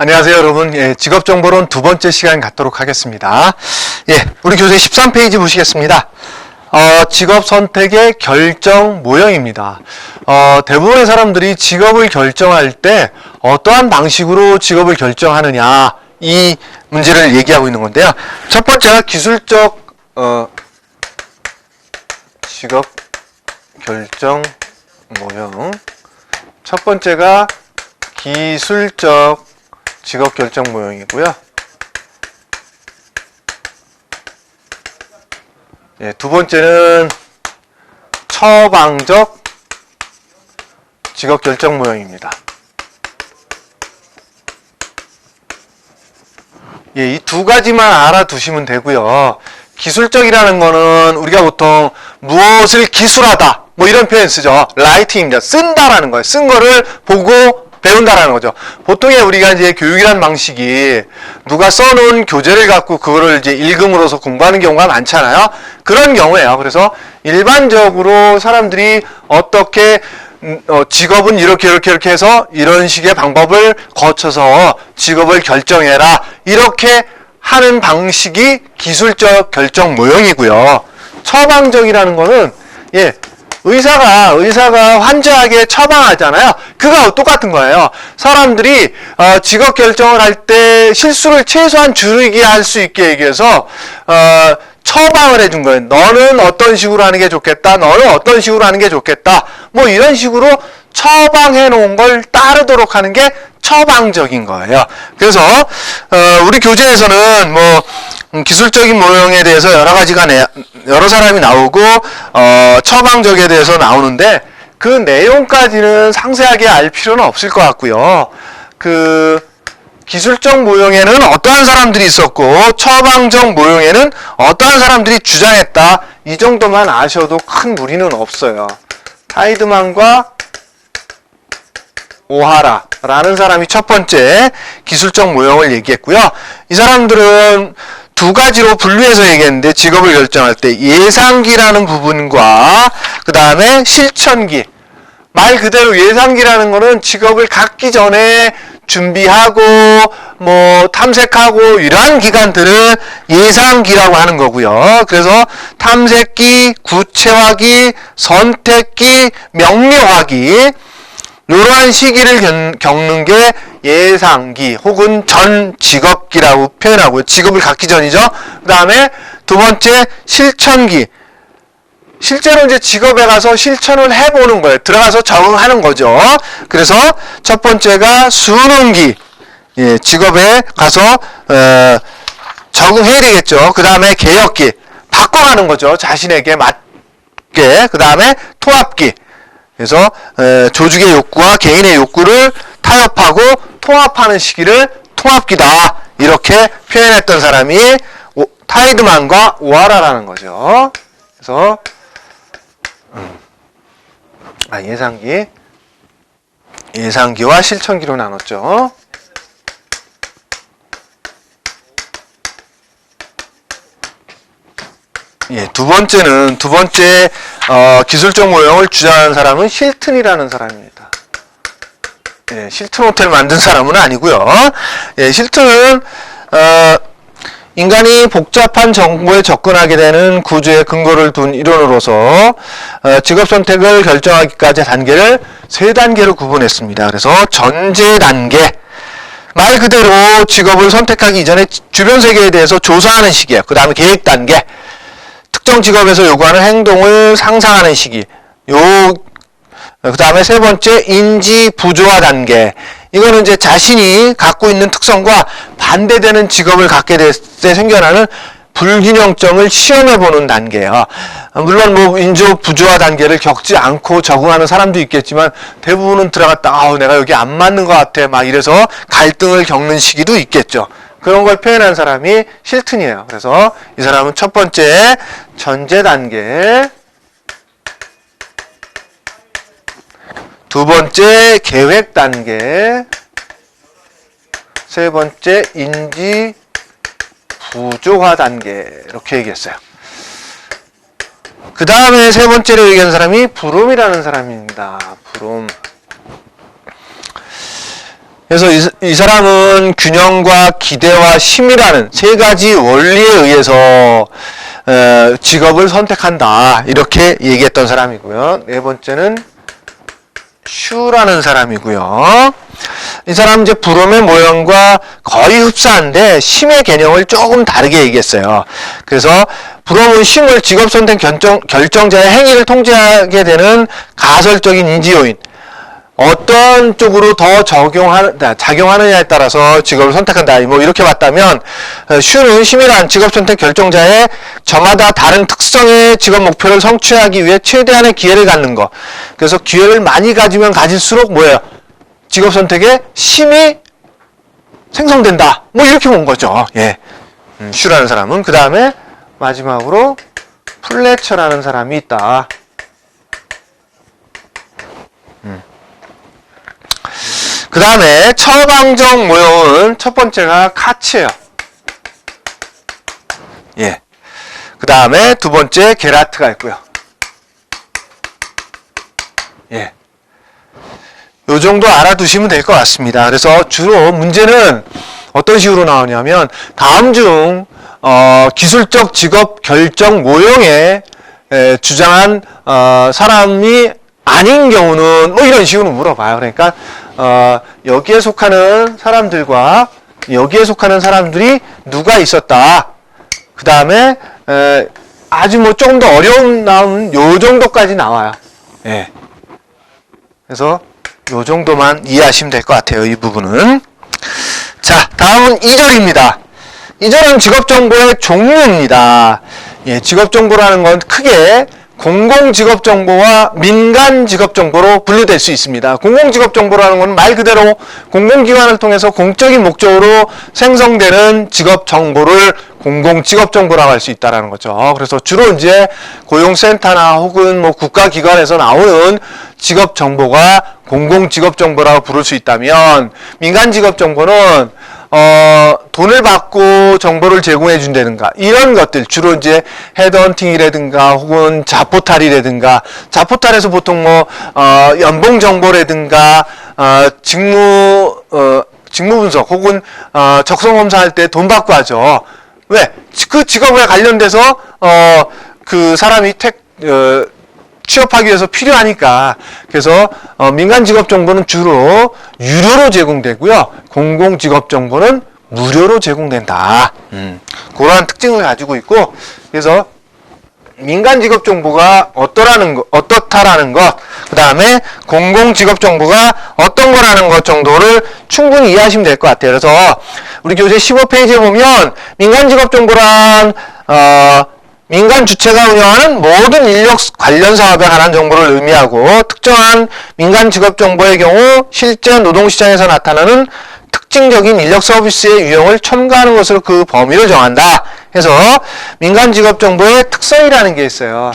안녕하세요, 여러분. 예, 직업정보론 두 번째 시간 갖도록 하겠습니다. 예, 우리 교재 13페이지 보시겠습니다. 직업 선택의 결정 모형입니다. 대부분의 사람들이 직업을 결정할 때 어떠한 방식으로 직업을 결정하느냐, 이 문제를 얘기하고 있는 건데요. 첫 번째가 기술적, 직업 결정 모형. 첫 번째가 기술적 직업 결정 모형이고요. 예, 두 번째는 처방적 직업 결정 모형입니다. 예, 이 두 가지만 알아두시면 되고요. 기술적이라는 거는 우리가 보통 무엇을 기술하다, 뭐 이런 표현 쓰죠. 라이팅입니다. 쓴다라는 거예요. 쓴 거를 보고 배운다라는 거죠. 보통의 우리가 이제 교육이라는 방식이 누가 써놓은 교재를 갖고 그거를 이제 읽음으로써 공부하는 경우가 많잖아요. 그런 경우에요. 그래서 일반적으로 사람들이 어떻게 직업은 이렇게 해서 이런 식의 방법을 거쳐서 직업을 결정해라, 이렇게 하는 방식이 기술적 결정 모형이고요. 처방적이라는 거는 의사가 환자에게 처방하잖아요. 그거 똑같은 거예요. 사람들이 직업 결정을 할 때 실수를 최소한 줄이게 할 수 있게 얘기해서 처방을 해준 거예요. 너는 어떤 식으로 하는 게 좋겠다, 너는 어떤 식으로 하는 게 좋겠다, 뭐 이런 식으로 처방해 놓은 걸 따르도록 하는 게 처방적인 거예요. 그래서 우리 교재에서는 기술적인 모형에 대해서 여러 사람이 나오고 처방적에 대해서 나오는데 그 내용까지는 상세하게 알 필요는 없을 것 같고요. 기술적 모형에는 어떠한 사람들이 있었고 처방적 모형에는 어떠한 사람들이 주장했다, 이 정도만 아셔도 큰 무리는 없어요. 타이드만과 오하라라는 사람이 첫 번째 기술적 모형을 얘기했고요. 이 사람들은 두 가지로 분류해서 얘기했는데, 직업을 결정할 때 예상기라는 부분과 그 다음에 실천기. 말 그대로 예상기라는 거는 직업을 갖기 전에 준비하고 탐색하고 이러한 기간들을 예상기라고 하는 거고요. 그래서 탐색기, 구체화기, 선택기, 명료화기, 이러한 시기를 겪는 게 예상기 혹은 전 직업기라고 표현하고요. 직업을 갖기 전이죠. 그 다음에 두 번째 실천기. 실제로 이제 직업에 가서 실천을 해보는 거예요. 들어가서 적응하는 거죠. 그래서 첫 번째가 수능기. 예, 직업에 가서 적응해야 되겠죠. 그 다음에 개혁기. 바꿔가는 거죠. 자신에게 맞게. 그 다음에 통합기. 그래서 조직의 욕구와 개인의 욕구를 타협하고 통합하는 시기를 통합기다, 이렇게 표현했던 사람이 타이드만과 오하라라는 거죠. 그래서 예상기와 실천기로 나눴죠. 예, 두 번째 기술적 모형을 주장하는 사람은 힐튼이라는 사람입니다. 예, 힐튼 호텔 만든 사람은 아니고요. 예, 힐튼은 인간이 복잡한 정보에 접근하게 되는 구조의 근거를 둔 이론으로서 직업 선택을 결정하기까지 단계를 세 단계로 구분했습니다. 그래서 전제 단계, 말 그대로 직업을 선택하기 이전에 주변 세계에 대해서 조사하는 시기예요. 그 다음에 계획 단계, 특정 직업에서 요구하는 행동을 상상하는 시기. 그 다음에 세 번째, 인지 부조화 단계. 이거는 이제 자신이 갖고 있는 특성과 반대되는 직업을 갖게 될 때 생겨나는 불균형점을 시험해보는 단계예요. 물론 인지 부조화 단계를 겪지 않고 적응하는 사람도 있겠지만, 대부분은 들어갔다, 내가 여기 안 맞는 것 같아, 막 이래서 갈등을 겪는 시기도 있겠죠. 그런 걸 표현한 사람이 힐튼이에요. 그래서 이 사람은 첫 번째 전제 단계, 두 번째 계획 단계, 세 번째 인지 부조화 단계, 이렇게 얘기했어요. 그 다음에 세 번째로 얘기한 사람이 브룸이라는 사람입니다. 브룸. 그래서 이 사람은 균형과 기대와 힘이라는 세 가지 원리에 의해서 직업을 선택한다. 이렇게 얘기했던 사람이고요. 네 번째는 슈라는 사람이고요. 이 사람은 이제 브롬의 모형과 거의 흡사한데 힘의 개념을 조금 다르게 얘기했어요. 그래서 브롬은 힘을 직업 선택 결정자의 행위를 통제하게 되는 가설적인 인지 요인, 어떤 쪽으로 더 작용하느냐에 따라서 직업을 선택한다. 뭐 이렇게 봤다면 슈는 힘이란 직업 선택 결정자의 저마다 다른 특성의 직업 목표를 성취하기 위해 최대한의 기회를 갖는 것. 그래서 기회를 많이 가지면 가질수록 뭐예요? 직업 선택에 힘이 생성된다. 뭐 이렇게 본 거죠. 예. 슈라는 사람은. 그 다음에 마지막으로 플래처라는 사람이 있다. 그 다음에 처방적 모형은 첫 번째가 카츠예요. 예. 그 다음에 두 번째 게라트가 있고요. 예. 요 정도 알아두시면 될 것 같습니다. 그래서 주로 문제는 어떤 식으로 나오냐면 다음 중 기술적 직업 결정 모형에 주장한 사람이 아닌 경우는 뭐 이런 식으로 물어봐요. 그러니까 여기에 속하는 사람들과 여기에 속하는 사람들이 누가 있었다. 그 다음에 아주 뭐 조금 더 어려운 나오는 요 정도까지 나와요. 예. 그래서 요 정도만 이해하시면 될 것 같아요. 이 부분은. 자, 다음은 2절입니다. 2절은 직업정보의 종류입니다. 예, 직업정보라는 건 크게 공공직업정보와 민간직업정보로 분류될 수 있습니다. 공공직업정보라는 건 말 그대로 공공기관을 통해서 공적인 목적으로 생성되는 직업정보를 공공직업정보라고 할 수 있다는 거죠. 그래서 주로 이제 고용센터나 혹은 뭐 국가기관에서 나오는 직업정보가 공공직업정보라고 부를 수 있다면, 민간직업정보는 돈을 받고 정보를 제공해 준다든가 이런 것들, 주로 이제 헤드헌팅이라든가 혹은 자포탈이라든가, 자포탈에서 보통 뭐 연봉 정보라든가 직무 분석 혹은 적성 검사할 때 돈 받고 하죠. 왜? 그 직업에 관련돼서 그 사람이 취업하기 위해서 필요하니까. 그래서 민간 직업 정보는 주로 유료로 제공되고요. 공공 직업 정보는 무료로 제공된다. 그러한 특징을 가지고 있고, 그래서 민간 직업 정보가 어떻다라는 것, 그 다음에 공공 직업 정보가 어떤 거라는 것 정도를 충분히 이해하시면 될 것 같아요. 그래서 우리 교재 15페이지에 보면 민간 직업 정보란 민간 주체가 운영하는 모든 인력 관련 사업에 관한 정보를 의미하고, 특정한 민간 직업 정보의 경우 실제 노동시장에서 나타나는 특징적인 인력 서비스의 유형을 첨가하는 것으로 그 범위를 정한다. 해서 민간 직업 정보의 특성이라는 게 있어요.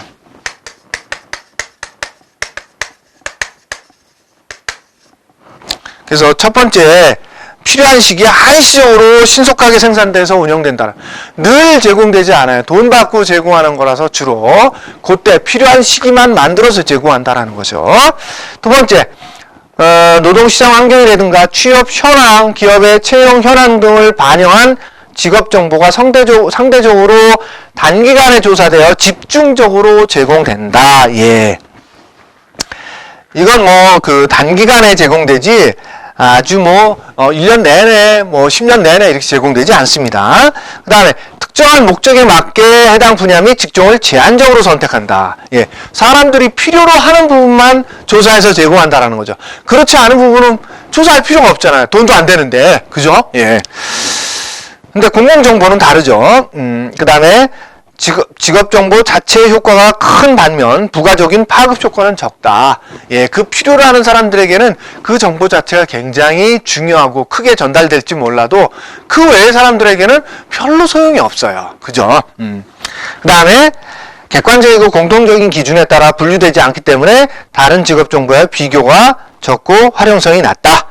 그래서 첫 번째, 필요한 시기에 한시적으로 신속하게 생산돼서 운영된다. 늘 제공되지 않아요. 돈 받고 제공하는 거라서 주로 그때 필요한 시기만 만들어서 제공한다라는 거죠. 두 번째, 노동시장 환경이라든가 취업 현황, 기업의 채용 현황 등을 반영한 직업 정보가 상대적으로 단기간에 조사되어 집중적으로 제공된다. 예. 이건 뭐 단기간에 제공되지 아주 1년 내내 10년 내내 이렇게 제공되지 않습니다. 그 다음에 특정한 목적에 맞게 해당 분야 및 직종을 제한적으로 선택한다. 예. 사람들이 필요로 하는 부분만 조사해서 제공한다라는 거죠. 그렇지 않은 부분은 조사할 필요가 없잖아요. 돈도 안 되는데. 그죠? 예. 근데 공공정보는 다르죠. 그 다음에 직업정보 자체의 효과가 큰 반면 부가적인 파급 효과는 적다. 예, 그 필요로 하는 사람들에게는 그 정보 자체가 굉장히 중요하고 크게 전달될지 몰라도 그 외의 사람들에게는 별로 소용이 없어요. 그죠? 그 다음에 객관적이고 공통적인 기준에 따라 분류되지 않기 때문에 다른 직업정보와 비교가 적고 활용성이 낮다.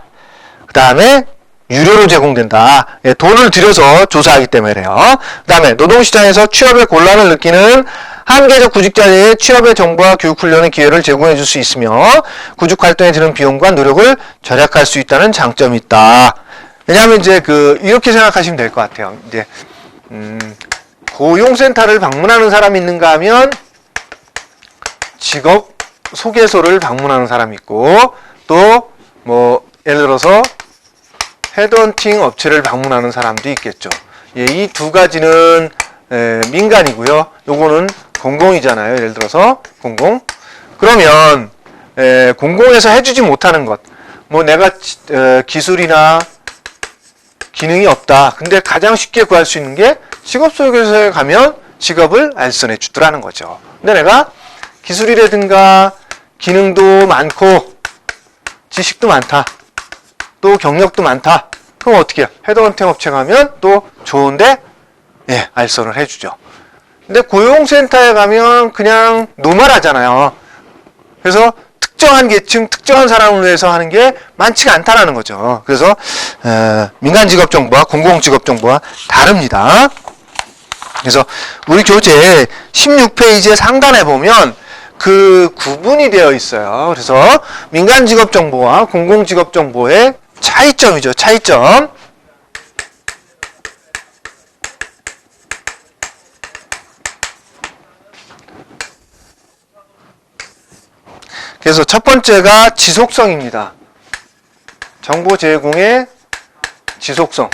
그 다음에 유료로 제공된다. 예, 돈을 들여서 조사하기 때문에요. 그 다음에 노동시장에서 취업의 곤란을 느끼는 한계적 구직자의 취업의 정보와 교육 훈련의 기회를 제공해 줄 수 있으며 구직 활동에 드는 비용과 노력을 절약할 수 있다는 장점이 있다. 왜냐하면 이제 이렇게 생각하시면 될 것 같아요. 이제 고용센터를 방문하는 사람이 있는가 하면 직업 소개소를 방문하는 사람이 있고, 또 뭐 예를 들어서 헤드헌팅 업체를 방문하는 사람도 있겠죠. 예, 이 두 가지는 민간이고요. 요거는 공공이잖아요. 예를 들어서 공공. 그러면 공공에서 해주지 못하는 것, 뭐 내가 기술이나 기능이 없다. 근데 가장 쉽게 구할 수 있는 게 직업소개소에 가면 직업을 알선해 주더라는 거죠. 근데 내가 기술이라든가 기능도 많고 지식도 많다. 또 경력도 많다. 그럼 어떻게 해요? 헤드헌팅 업체 가면 또 좋은데 알선을 해주죠. 근데 고용센터에 가면 그냥 노멀하잖아요. 그래서 특정한 계층, 특정한 사람을 위해서 하는 게 많지가 않다라는 거죠. 그래서 민간 직업 정보와 공공 직업 정보와 다릅니다. 그래서 우리 교재 16페이지의 상단에 보면 그 구분이 되어 있어요. 그래서 민간 직업 정보와 공공 직업 정보의 차이점이죠. 차이점. 그래서 첫 번째가 지속성입니다. 정보 제공의 지속성.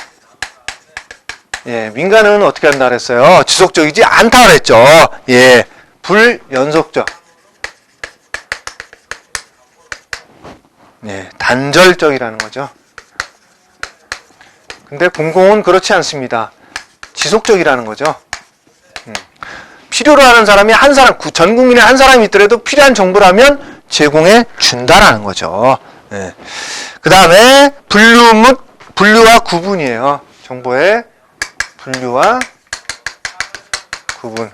예, 민간은 어떻게 한다 그랬어요? 지속적이지 않다 그랬죠. 예, 불연속적. 예, 단절적이라는 거죠. 근데 공공은 그렇지 않습니다. 지속적이라는 거죠. 필요로 하는 사람이 한 사람, 전 국민에 한 사람이 있더라도 필요한 정보라면 제공해 준다라는 거죠. 예. 그 다음에 분류와 구분이에요. 정보의 분류와 구분.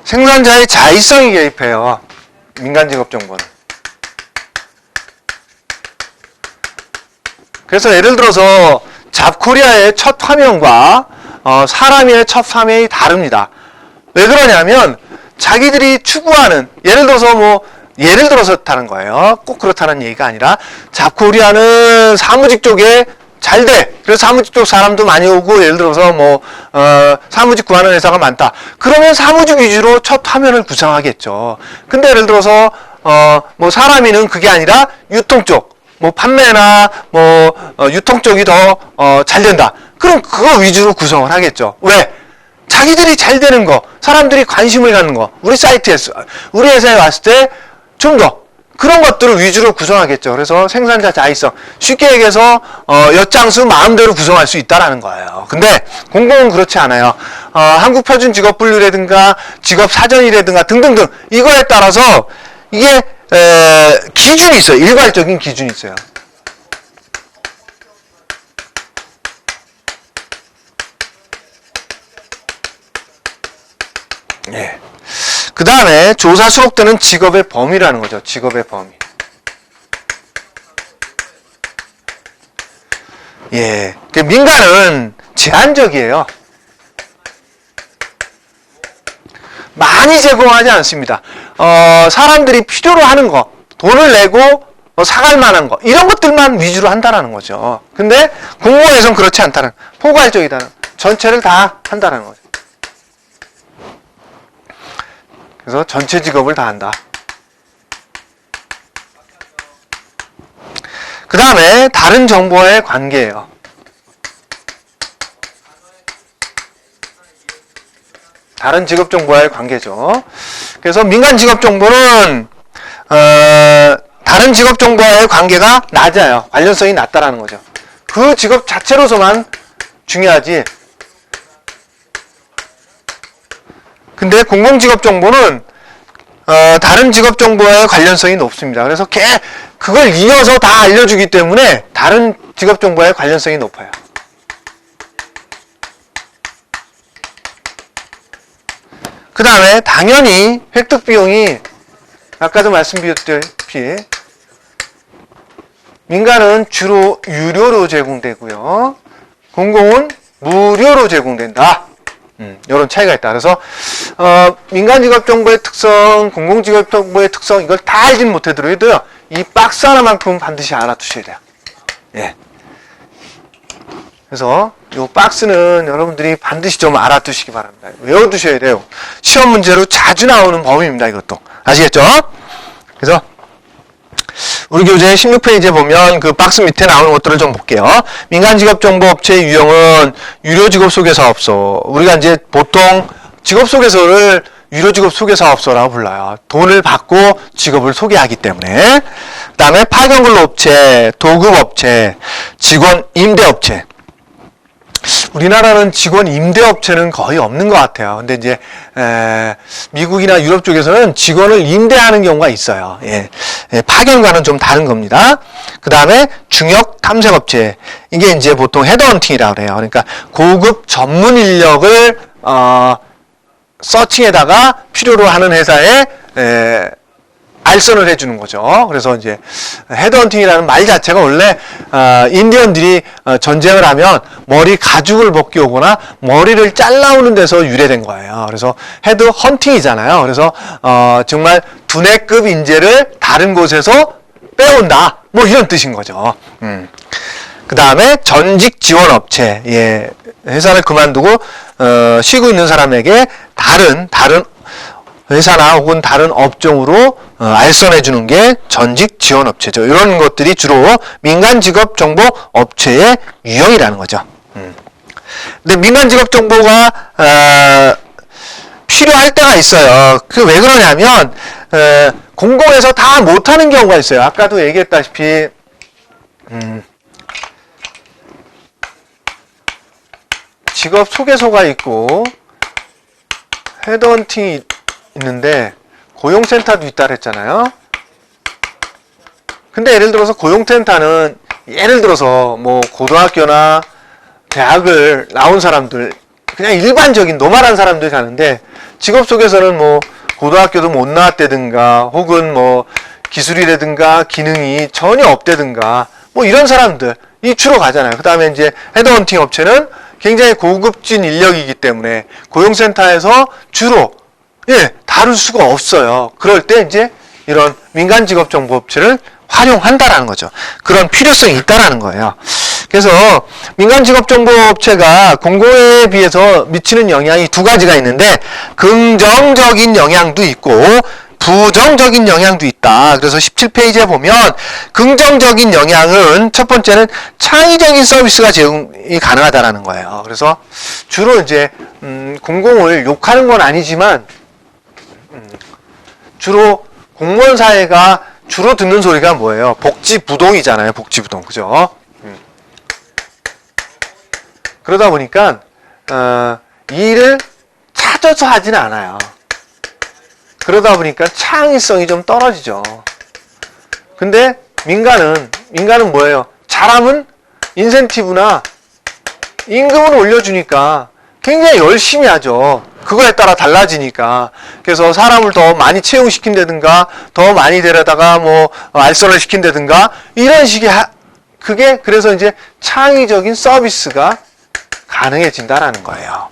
생산자의 자의성이 개입해요. 민간직업정보는. 그래서 예를 들어서 잡코리아의 첫 화면과 사람의 첫 화면이 다릅니다. 왜 그러냐면 자기들이 추구하는, 예를 들어서 다는 거예요. 꼭 그렇다는 얘기가 아니라 잡코리아는 사무직 쪽에 잘 돼. 그래서 사무직 쪽 사람도 많이 오고, 예를 들어서 사무직 구하는 회사가 많다. 그러면 사무직 위주로 첫 화면을 구성하겠죠. 근데 예를 들어서 사람이는 그게 아니라 유통 쪽, 판매나 유통 쪽이 더 잘 된다. 그럼 그거 위주로 구성을 하겠죠. 왜? 자기들이 잘 되는 거, 사람들이 관심을 갖는 거, 우리 사이트에서, 우리 회사에 왔을 때 좀 더 그런 것들을 위주로 구성하겠죠. 그래서 생산자 자의성, 쉽게 얘기해서 엿장수 마음대로 구성할 수 있다라는 거예요. 근데 공공은 그렇지 않아요. 한국표준직업분류라든가 직업사전이라든가 등등등 이거에 따라서 이게 기준이 있어요. 일괄적인 기준이 있어요. 예. 그 다음에 조사 수록되는 직업의 범위라는 거죠. 직업의 범위. 예. 민간은 제한적이에요. 많이 제공하지 않습니다. 사람들이 필요로 하는 거, 돈을 내고 사갈 만한 거, 이런 것들만 위주로 한다는 거죠. 근데 공무원에서는 그렇지 않다는, 포괄적이다는, 전체를 다 한다는 거죠. 그래서 전체 직업을 다 한다. 그 다음에 다른 정보와의 관계예요. 다른 직업 정보와의 관계죠. 그래서 민간 직업 정보는 다른 직업 정보와의 관계가 낮아요. 관련성이 낮다라는 거죠. 그 직업 자체로서만 중요하지. 근데 공공직업 정보는 다른 직업 정보와의 관련성이 높습니다. 그래서 그걸 이어서 다 알려주기 때문에 다른 직업 정보와의 관련성이 높아요. 그 다음에 당연히 획득 비용이 아까도 말씀드렸다시피 민간은 주로 유료로 제공되고요. 공공은 무료로 제공된다. 이런 차이가 있다. 그래서 민간직업정보의 특성, 공공직업정보의 특성 이걸 다 알진 못해도요. 이 박스 하나만큼은 반드시 알아두셔야 돼요. 예. 그래서 이 박스는 여러분들이 반드시 좀 알아두시기 바랍니다. 외워두셔야 돼요. 시험 문제로 자주 나오는 범위입니다. 이것도. 아시겠죠? 그래서 우리 교재 16페이지에 보면 그 박스 밑에 나오는 것들을 좀 볼게요. 민간직업정보업체의 유형은 유료직업소개사업소. 우리가 이제 보통 직업소개서를 유료직업소개사업소라고 불러요. 돈을 받고 직업을 소개하기 때문에. 그 다음에 파견근로업체, 도급업체, 직원 임대업체. 우리나라는 직원 임대업체는 거의 없는 것 같아요. 근데 이제 미국이나 유럽 쪽에서는 직원을 임대하는 경우가 있어요. 예. 파견과는 좀 다른 겁니다. 그 다음에 중역 탐색업체. 이게 이제 보통 헤드헌팅이라고 그래요. 그러니까 고급 전문 인력을 서칭에다가 필요로 하는 회사에 알선을 해주는 거죠. 그래서 이제 헤드헌팅이라는 말 자체가 원래 인디언들이 전쟁을 하면 머리 가죽을 벗겨 오거나 머리를 잘라오는 데서 유래된 거예요. 그래서 헤드헌팅이잖아요. 그래서 정말 두뇌급 인재를 다른 곳에서 빼온다. 뭐 이런 뜻인 거죠. 그 다음에 전직 지원업체. 예, 회사를 그만두고 쉬고 있는 사람에게 다른 회사나 혹은 다른 업종으로 알선해 주는 게 전직 지원 업체죠. 이런 것들이 주로 민간 직업 정보 업체의 유형이라는 거죠. 근데 민간 직업 정보가 필요할 때가 있어요. 그 왜 그러냐면 공공에서 다 못하는 경우가 있어요. 아까도 얘기했다시피 직업 소개소가 있고 헤드헌팅이 있는데 고용센터도 있다 그랬잖아요. 근데 예를 들어서 고용센터는 예를 들어서 뭐 고등학교나 대학을 나온 사람들, 그냥 일반적인 노멀한 사람들이 가는데 직업 속에서는 뭐 고등학교도 못 나왔다든가 혹은 뭐 기술이라든가 기능이 전혀 없다든가 뭐 이런 사람들이 주로 가잖아요. 그 다음에 이제 헤드헌팅 업체는 굉장히 고급진 인력이기 때문에 고용센터에서 주로 다룰 수가 없어요. 그럴 때 이제 이런 민간직업정보업체를 활용한다라는 거죠. 그런 필요성이 있다라는 거예요. 그래서 민간직업정보업체가 공공에 비해서 미치는 영향이 두 가지가 있는데 긍정적인 영향도 있고 부정적인 영향도 있다. 그래서 17페이지에 보면 긍정적인 영향은 첫 번째는 창의적인 서비스가 제공이 가능하다라는 거예요. 그래서 주로 이제 공공을 욕하는 건 아니지만 주로 공무원 사회가 주로 듣는 소리가 뭐예요? 복지부동이잖아요. 복지부동. 그죠? 그러다 보니까 이 일을 찾아서 하지는 않아요. 그러다 보니까 창의성이 좀 떨어지죠. 근데 민간은 뭐예요? 잘하면 인센티브나 임금을 올려주니까 굉장히 열심히 하죠. 그거에 따라 달라지니까. 그래서 사람을 더 많이 채용시킨다든가 더 많이 데려다가 뭐 알선을 시킨다든가 이런 식의 그게 그래서 이제 창의적인 서비스가 가능해진다라는 거예요.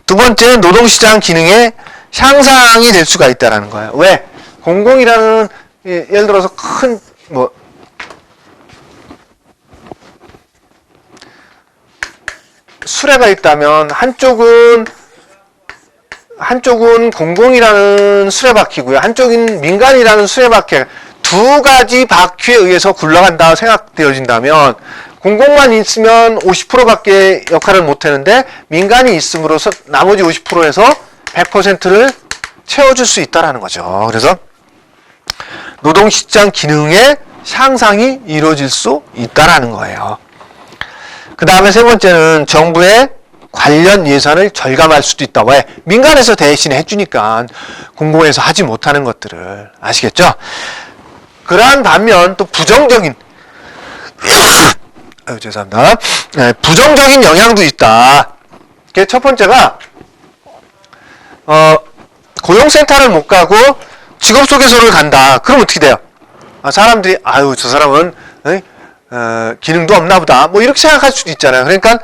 두 번째는 노동시장 기능의 향상이 될 수가 있다라는 거예요. 왜? 공공이라는 예를 들어서 큰 뭐 수레가 있다면 한쪽은 공공이라는 수레바퀴고요. 한쪽은 민간이라는 수레바퀴. 두 가지 바퀴에 의해서 굴러간다 생각되어진다면 공공만 있으면 50%밖에 역할을 못하는데 민간이 있음으로써 나머지 50%에서 100%를 채워줄 수 있다는 거죠. 그래서 노동시장 기능의 향상이 이루어질 수 있다는 거예요. 그 다음에 세 번째는 정부의 관련 예산을 절감할 수도 있다. 왜? 민간에서 대신 해주니까 공공에서 하지 못하는 것들을. 아시겠죠? 그러한 반면 또 부정적인 죄송합니다. 부정적인 영향도 있다. 첫 번째가 고용센터를 못 가고 직업소개소를 간다. 그럼 어떻게 돼요? 사람들이 저 사람은 기능도 없나 보다. 뭐 이렇게 생각할 수도 있잖아요. 그러니까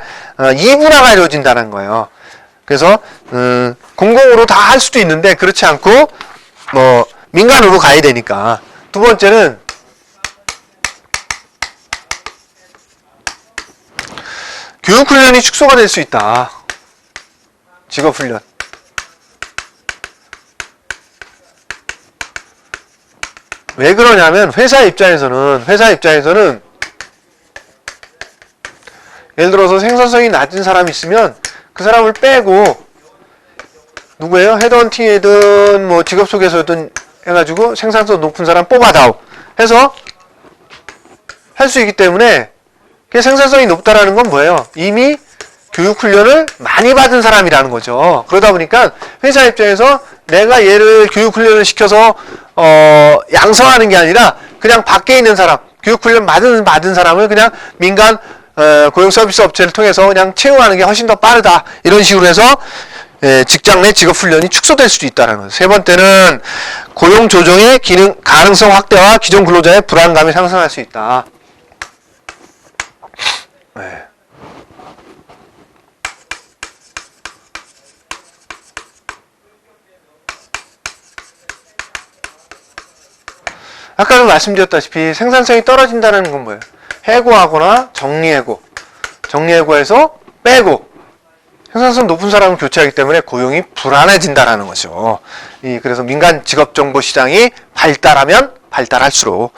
이분화가 이루어진다는 거예요. 그래서 공공으로 다 할 수도 있는데 그렇지 않고 뭐 민간으로 가야 되니까. 두 번째는 교육훈련이 축소가 될 수 있다. 직업훈련. 왜 그러냐면 회사 입장에서는 예를 들어서 생산성이 낮은 사람이 있으면 그 사람을 빼고 누구예요? 헤드헌팅이든 뭐 직업 소개서든 해가지고 생산성 높은 사람 뽑아다오 해서 할 수 있기 때문에 그게 생산성이 높다라는 건 뭐예요? 이미 교육훈련을 많이 받은 사람이라는 거죠. 그러다 보니까 회사 입장에서 내가 얘를 교육훈련을 시켜서 양성하는 게 아니라 그냥 밖에 있는 사람, 교육훈련 받은 사람을 그냥 민간 고용 서비스 업체를 통해서 그냥 채용하는 게 훨씬 더 빠르다. 이런 식으로 해서 직장 내 직업훈련이 축소될 수도 있다는 거죠. 세 번째는 고용 조정의 가능성 확대와 기존 근로자의 불안감이 상승할 수 있다. 네. 아까도 말씀드렸다시피 생산성이 떨어진다는 건 뭐예요? 해고하거나 정리해고해서 빼고 생산성 높은 사람을 교체하기 때문에 고용이 불안해진다라는 거죠. 그래서 민간 직업 정보 시장이 발달하면 발달할수록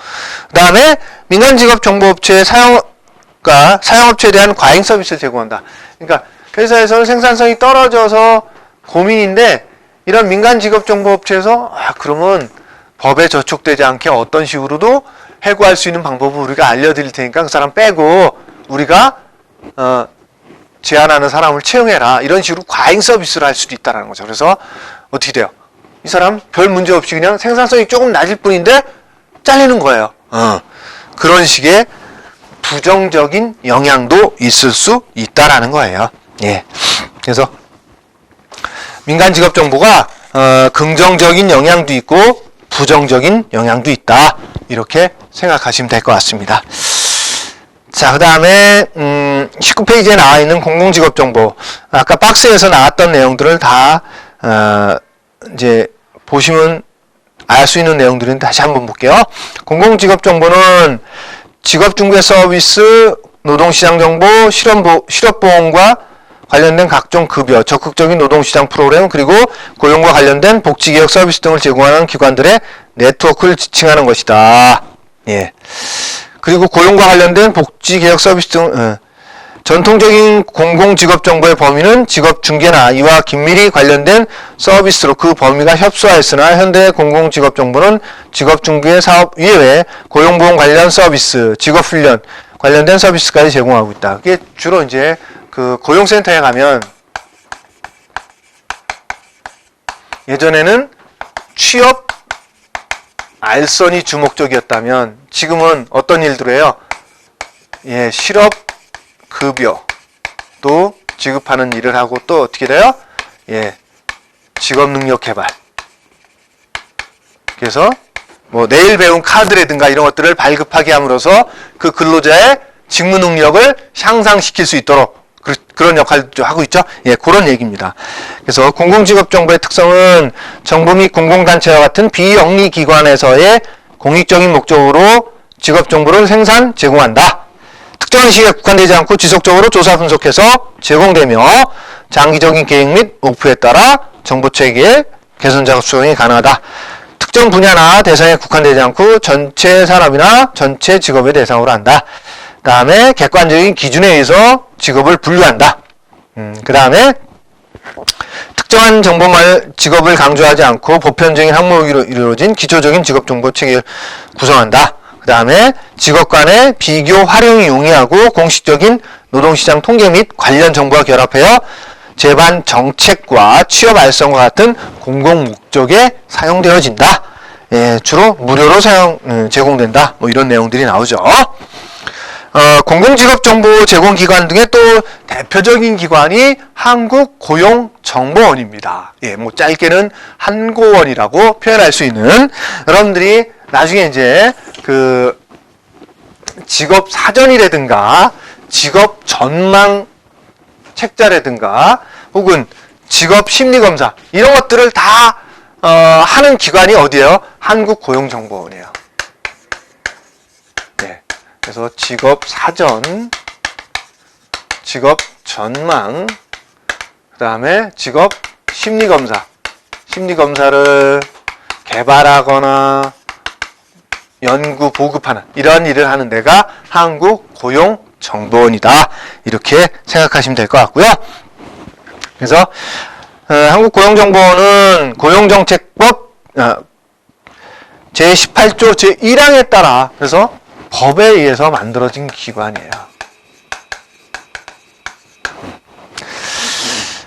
그 다음에 민간 직업 정보 업체의 사용업체에 대한 과잉 서비스를 제공한다. 그러니까 회사에서는 생산성이 떨어져서 고민인데 이런 민간 직업 정보 업체에서 그러면 법에 저촉되지 않게 어떤 식으로도 해고할 수 있는 방법을 우리가 알려드릴 테니까 그 사람 빼고 우리가 제안하는 사람을 채용해라. 이런 식으로 과잉 서비스를 할 수도 있다는 거죠. 그래서 어떻게 돼요? 이 사람 별 문제 없이 그냥 생산성이 조금 낮을 뿐인데 잘리는 거예요. 그런 식의 부정적인 영향도 있을 수 있다라는 거예요. 예. 그래서 민간 직업 정보가 긍정적인 영향도 있고 부정적인 영향도 있다. 이렇게 생각하시면 될 것 같습니다. 자, 그 다음에 19페이지에 나와 있는 공공직업정보. 아까 박스에서 나왔던 내용들을 다 이제 보시면 알 수 있는 내용들은 다시 한번 볼게요. 공공직업정보는 직업중개 서비스, 노동시장 정보, 실업보험과 관련된 각종 급여, 적극적인 노동시장 프로그램, 그리고 고용과 관련된 복지개혁 서비스 등을 제공하는 기관들의 네트워크를 지칭하는 것이다. 예. 그리고 고용과 관련된 복지개혁 서비스 등, 전통적인 공공직업정보의 범위는 직업중개나 이와 긴밀히 관련된 서비스로 그 범위가 협소하였으나 현대 공공직업정보는 직업중개 사업 이외에 고용보험 관련 서비스, 직업훈련 관련된 서비스까지 제공하고 있다. 그게 주로 이제 그 고용센터에 가면 예전에는 취업 알선이 주목적이었다면 지금은 어떤 일들을 해요? 예, 실업급여도 지급하는 일을 하고 또 어떻게 돼요? 예, 직업능력 개발. 그래서 뭐 내일 배운 카드라든가 이런 것들을 발급하게 함으로써 그 근로자의 직무 능력을 향상시킬 수 있도록 그런 역할도 하고 있죠. 예, 그런 얘기입니다. 그래서 공공직업정보의 특성은 정부 및 공공단체와 같은 비영리기관에서의 공익적인 목적으로 직업정보를 제공한다. 특정한 시기에 국한되지 않고 지속적으로 조사 분석해서 제공되며 장기적인 계획 및 목표에 따라 정보체계의 개선 작업 수행이 가능하다. 특정 분야나 대상에 국한되지 않고 전체 산업이나 전체 직업의 대상으로 한다. 그 다음에 객관적인 기준에 의해서 직업을 분류한다. 그 다음에 특정한 정보만 직업을 강조하지 않고 보편적인 항목으로 이루어진 기초적인 직업정보 체계를 구성한다. 그 다음에 직업 간의 비교 활용이 용이하고 공식적인 노동시장 통계 및 관련 정보와 결합하여 재반 정책과 취업 알선과 같은 공공 목적에 사용되어진다. 예, 주로 무료로 제공된다. 뭐 이런 내용들이 나오죠. 공공직업정보 제공기관 등의 또 대표적인 기관이 한국고용정보원입니다. 예, 뭐 짧게는 한고원이라고 표현할 수 있는, 여러분들이 나중에 이제 그 직업 사전이라든가 직업 전망 책자라든가 혹은 직업 심리검사 이런 것들을 다 하는 기관이 어디예요? 한국고용정보원이에요. 네. 그래서 직업 사전, 직업 전망, 그 다음에 직업 심리검사. 심리검사를 개발하거나 연구 보급하는 이런 일을 하는 데가 한국고용정보원이다. 이렇게 생각하시면 될 것 같고요. 그래서 한국고용정보원은 고용정책법 제18조 제1항에 따라 그래서 법에 의해서 만들어진 기관이에요.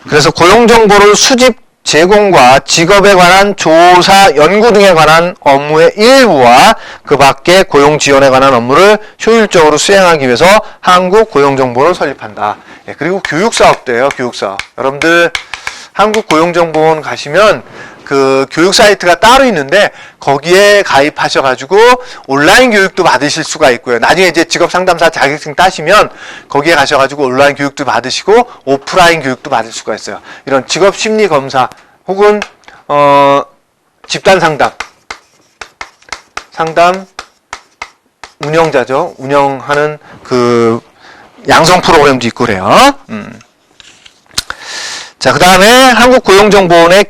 그래서 고용정보를 수집, 제공과 직업에 관한 조사, 연구 등에 관한 업무의 일부와 그 밖에 고용 지원에 관한 업무를 효율적으로 수행하기 위해서 한국고용정보를 설립한다. 예, 그리고 교육사업도 해요. 교육사업. 여러분들 한국고용정보원 가시면 그 교육 사이트가 따로 있는데 거기에 가입하셔가지고 온라인 교육도 받으실 수가 있고요. 나중에 이제 직업상담사 자격증 따시면 거기에 가셔가지고 온라인 교육도 받으시고 오프라인 교육도 받을 수가 있어요. 이런 직업심리검사 혹은 집단상담 운영자죠. 운영하는 그 양성 프로그램도 있고 그래요. 자, 그 다음에 한국고용정보원의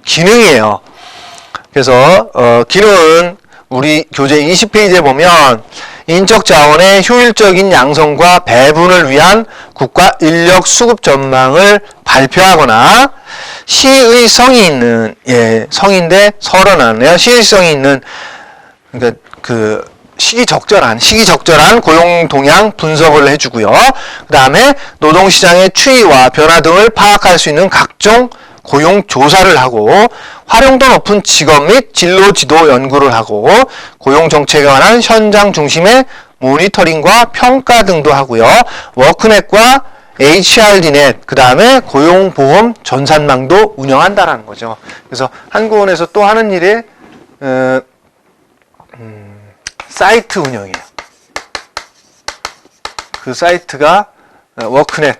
기능이에요. 그래서 기능은 우리 교재 20페이지에 보면 인적 자원의 효율적인 양성과 배분을 위한 국가 인력 수급 전망을 발표하거나 시의 성이 있는 성인데 서론하네요. 시의 성이 있는 그러니까 그 시기적절한 고용 동향 분석을 해주고요. 그 다음에 노동시장의 추이와 변화 등을 파악할 수 있는 각종 고용 조사를 하고 활용도 높은 직업 및 진로 지도 연구를 하고 고용 정책에 관한 현장 중심의 모니터링과 평가 등도 하고요. 워크넷과 HRDnet, 그 다음에 고용보험 전산망도 운영한다라는 거죠. 그래서 한국원에서 또 하는 일이 사이트 운영이에요. 그 사이트가 워크넷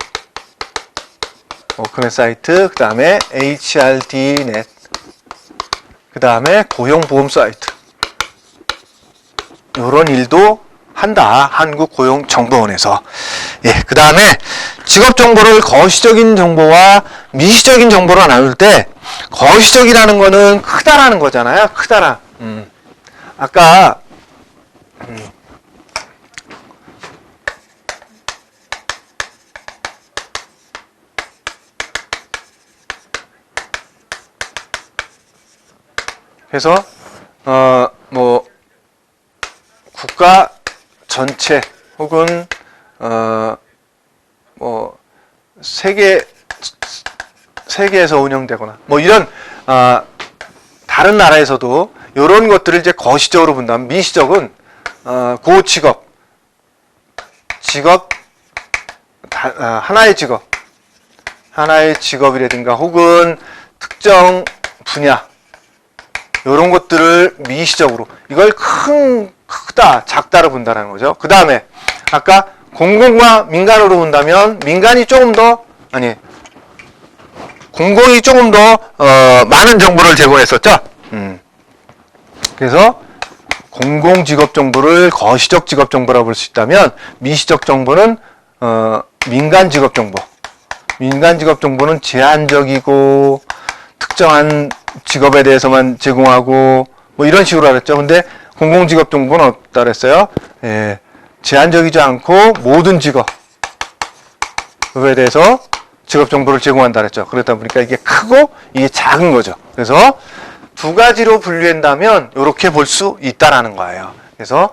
사이트, 그 다음에 HRDnet, 그 다음에 고용보험 사이트. 이런 일도 한다. 한국고용정보원에서. 예, 그 다음에 직업정보를 거시적인 정보와 미시적인 정보로 나눌 때 거시적이라는 거는 크다라는 거잖아요. 크다라. 아까 그래서 뭐 국가 전체 혹은 뭐 세계에서 운영되거나 뭐 이런 다른 나라에서도 이런 것들을 이제 거시적으로 본다면 미시적은 하나의 직업이라든가 혹은 특정 분야 이런 것들을 미시적으로 이걸 크다 작다로 본다는 거죠. 그 다음에 아까 공공과 민간으로 본다면 민간이 조금 더 공공이 조금 더 많은 정보를 제공했었죠. 그래서 공공 직업 정보를 거시적 직업 정보라고 볼 수 있다면 미시적 정보는 민간 직업 정보. 민간 직업 정보는 제한적이고 특정한 직업에 대해서만 제공하고 뭐 이런 식으로 하랬죠. 근데 공공 직업 정보는 어떻다 그랬어요? 예, 제한적이지 않고 모든 직업에 대해서 직업 정보를 제공한다 그랬죠. 그러다 보니까 이게 크고 이게 작은 거죠. 그래서 두 가지로 분류한다면 이렇게 볼 수 있다라는 거예요. 그래서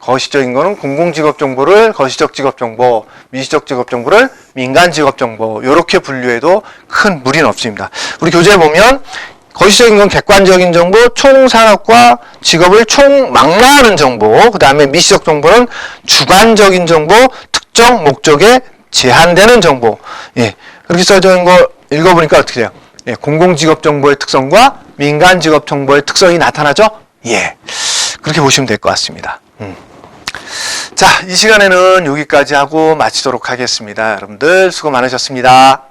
거시적인 거는 공공직업 정보를 거시적 직업 정보, 미시적 직업 정보를 민간 직업 정보 이렇게 분류해도 큰 무리는 없습니다. 우리 교재에 보면 거시적인 건 객관적인 정보, 총산업과 직업을 총망라하는 정보, 그 다음에 미시적 정보는 주관적인 정보, 특정 목적에 제한되는 정보. 예, 그렇게 써져 있는 거 읽어보니까 어떻게 돼요? 예, 공공직업 정보의 특성과 민간 직업 정보의 특성이 나타나죠? 예, 그렇게 보시면 될 것 같습니다. 자, 이 시간에는 여기까지 하고 마치도록 하겠습니다. 여러분들 수고 많으셨습니다.